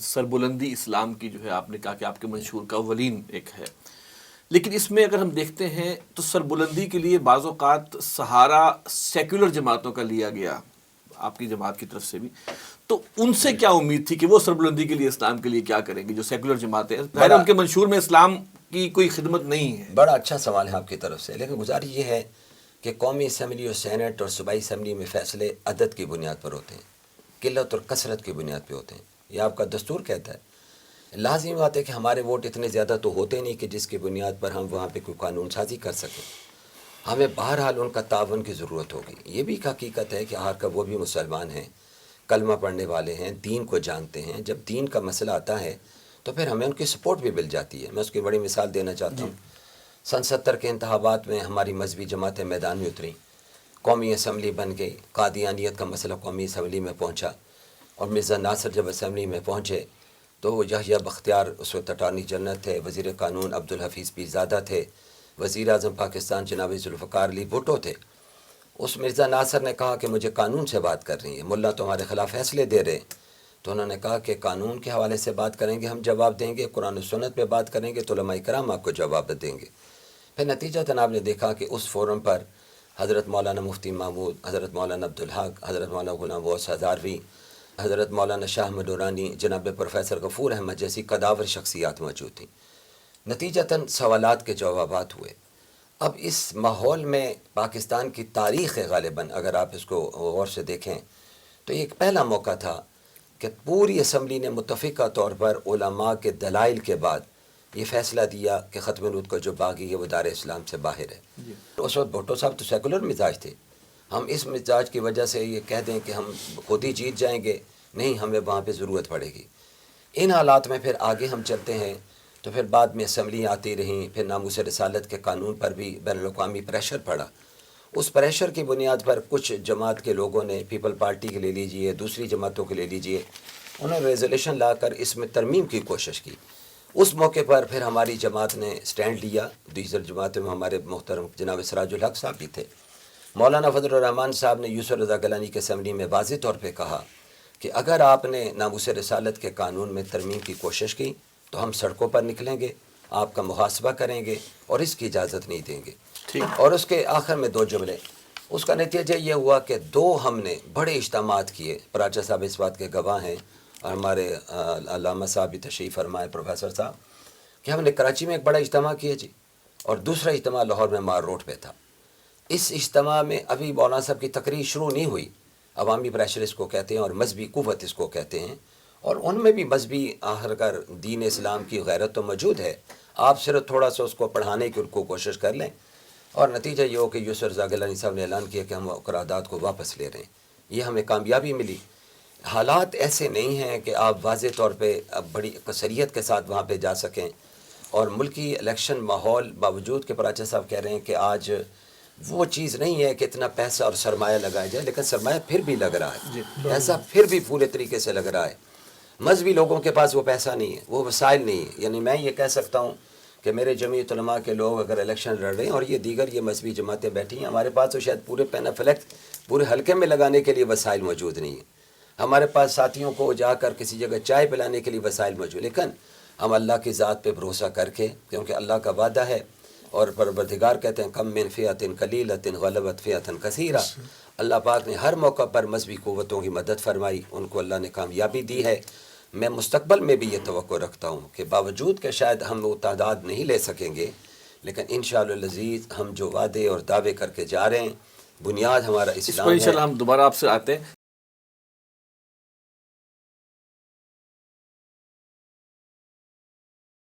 سربلندی اسلام کی جو ہے آپ نے کہا کہ آپ کے منشور کا اولین ایک ہے، لیکن اس میں اگر ہم دیکھتے ہیں تو سربلندی کے لیے بعض اوقات سہارا سیکولر جماعتوں کا لیا گیا، آپ کی جماعت کی طرف سے بھی، تو ان سے کیا امید تھی کہ وہ سربلندی کے لیے اسلام کے لیے کیا کریں گے؟ جو سیکولر جماعتیں ہیں ان کے منشور میں اسلام کی کوئی خدمت نہیں ہے۔ بڑا اچھا سوال ہے آپ کی طرف سے، لیکن گزارش یہ ہے کہ قومی اسمبلی اور سینٹ اور صوبائی اسمبلی میں فیصلے عدد کی بنیاد پر ہوتے ہیں، قلت اور کثرت کی بنیاد پہ ہوتے ہیں، یہ آپ کا دستور کہتا ہے۔ لازمی بات ہے کہ ہمارے ووٹ اتنے زیادہ تو ہوتے نہیں کہ جس کی بنیاد پر ہم وہاں پہ کوئی قانون سازی کر سکیں، ہمیں بہرحال ان کا تعاون کی ضرورت ہوگی۔ یہ بھی ایک حقیقت ہے کہ آخر وہ بھی مسلمان ہیں، کلمہ پڑھنے والے ہیں، دین کو جانتے ہیں، جب دین کا مسئلہ آتا ہے تو پھر ہمیں ان کی سپورٹ بھی مل جاتی ہے۔ میں اس کی بڑی مثال دینا چاہتا ہوں۔ سن 70 کے انتخابات میں ہماری مذہبی جماعتیں میدان میں اتریں، قومی اسمبلی بن گئی، قادیانیت کا مسئلہ قومی اسمبلی میں پہنچا، اور مرزا ناصر جب اسمبلی میں پہنچے تو یحییٰ بختیار اس وقت اٹارنی جنرل تھے، وزیر قانون عبدالحفیظ پیرزادہ تھے، وزیر اعظم پاکستان جناب ذوالفقار علی بھٹو تھے۔ اس مرزا ناصر نے کہا کہ مجھے قانون سے بات کر رہی ہیں، ملا تمہارے خلاف فیصلے دے رہے ہیں، تو انہوں نے کہا کہ قانون کے حوالے سے بات کریں گے ہم جواب دیں گے، قرآن و سنت پہ بات کریں گے تو علماء کرام آپ کو جواب دیں گے۔ پھر نتیجہ جناب نے دیکھا کہ اس فورم پر حضرت مولانا مفتی محمود، حضرت مولانا عبدالحق، حضرت مولانا غلام غوث ہزاروی، حضرت مولانا شاہ مدورانی، جناب پروفیسر غفور احمد جیسی قداور شخصیات موجود تھیں۔ نتیجتاً سوالات کے جوابات ہوئے۔ اب اس ماحول میں پاکستان کی تاریخ غالباً اگر آپ اس کو غور سے دیکھیں تو یہ ایک پہلا موقع تھا کہ پوری اسمبلی نے متفقہ طور پر علماء کے دلائل کے بعد یہ فیصلہ دیا کہ ختم نوت کا جو باغی ہے وہ دار اسلام سے باہر ہے۔ اس وقت بھٹو صاحب تو سیکولر مزاج تھے، ہم اس مزاج کی وجہ سے یہ کہہ دیں کہ ہم خود ہی جیت جائیں گے، نہیں، ہمیں وہاں پہ ضرورت پڑے گی۔ ان حالات میں پھر آگے ہم چلتے ہیں تو پھر بعد میں اسمبلیاں آتی رہیں، پھر ناموس رسالت کے قانون پر بھی بین الاقوامی پریشر پڑا۔ اس پریشر کی بنیاد پر کچھ جماعت کے لوگوں نے، پیپل پارٹی کے لے لیجئے، دوسری جماعتوں کے لے لیجئے، انہوں نے ریزولیوشن لا کر اس میں ترمیم کی کوشش کی۔ اس موقع پر پھر ہماری جماعت نے سٹینڈ لیا، دوسری جماعتوں میں ہمارے محترم جناب سراج الحق صاحب بھی تھے۔ مولانا فضل الرحمان صاحب نے یوسف رضا گیلانی کے اسمبلی میں واضح طور پہ کہا کہ اگر آپ نے ناموس رسالت کے قانون میں ترمیم کی کوشش کی تو ہم سڑکوں پر نکلیں گے، آپ کا محاسبہ کریں گے اور اس کی اجازت نہیں دیں گے۔ اور اس کے آخر میں 2 جملے، اس کا نتیجہ یہ ہوا کہ 2 ہم نے بڑے اجتماعات کیے، پراچا صاحب اس بات کے گواہ ہیں اور ہمارے علامہ صاحب بھی تشریف فرمائے، پروفیسر صاحب، کہ ہم نے کراچی میں ایک بڑا اجتماع کیا جی، اور دوسرا اجتماع لاہور میں مار روڈ پہ تھا۔ اس اجتماع میں ابھی مولانا صاحب کی تقریر شروع نہیں ہوئی، عوامی پریشر اس کو کہتے ہیں اور مذہبی قوت اس کو کہتے ہیں، اور ان میں بھی مذہبی آخر کر دین اسلام کی غیرت تو موجود ہے، آپ صرف تھوڑا سا اس کو پڑھانے کی ان کو کوشش کر لیں، اور نتیجہ یہ ہو کہ یوسف رضا گیلانی صاحب نے اعلان کیا کہ ہم قرارداد کو واپس لے رہے ہیں۔ یہ ہمیں کامیابی ملی۔ حالات ایسے نہیں ہیں کہ آپ واضح طور پہ بڑی اکثریت کے ساتھ وہاں پہ جا سکیں، اور ملکی الیکشن ماحول باوجود کہ پراچا صاحب کہہ رہے ہیں کہ آج وہ چیز نہیں ہے کہ اتنا پیسہ اور سرمایہ لگایا جائے، لیکن سرمایہ پھر بھی لگ رہا ہے، ایسا پھر بھی پورے طریقے سے لگ رہا ہے۔ مذہبی لوگوں کے پاس وہ پیسہ نہیں ہے، وہ وسائل نہیں ہے۔ یعنی میں یہ کہہ سکتا ہوں کہ میرے جمعیت علماء کے لوگ اگر الیکشن لڑ رہے ہیں اور یہ دیگر یہ مذہبی جماعتیں بیٹھی ہیں، ہمارے پاس تو شاید پورے پین فلیکٹ پورے حلقے میں لگانے کے لیے وسائل موجود نہیں ہیں۔ ہمارے پاس ساتھیوں کو جا کر کسی جگہ چائے پلانے کے لیے وسائل موجود، لیکن ہم اللہ کی ذات پہ بھروسہ کر کے، کیونکہ اللہ کا وعدہ ہے اور پروردگار کہتے ہیں کم من فئۃ قلیلۃ غلبت فئۃ کثیرہ، اللہ پاک نے ہر موقع پر مذہبی قوتوں کی مدد فرمائی، ان کو اللہ نے کامیابی دی ہے۔ میں مستقبل میں بھی یہ توقع رکھتا ہوں کہ باوجود کہ شاید ہم وہ تعداد نہیں لے سکیں گے، لیکن انشاءاللہ العزیز ہم جو وعدے اور دعوے کر کے جا رہے ہیں، بنیاد ہمارا اس اسلام پر ہے۔ انشاءاللہ ہم دوبارہ آپ سے آتے ہیں۔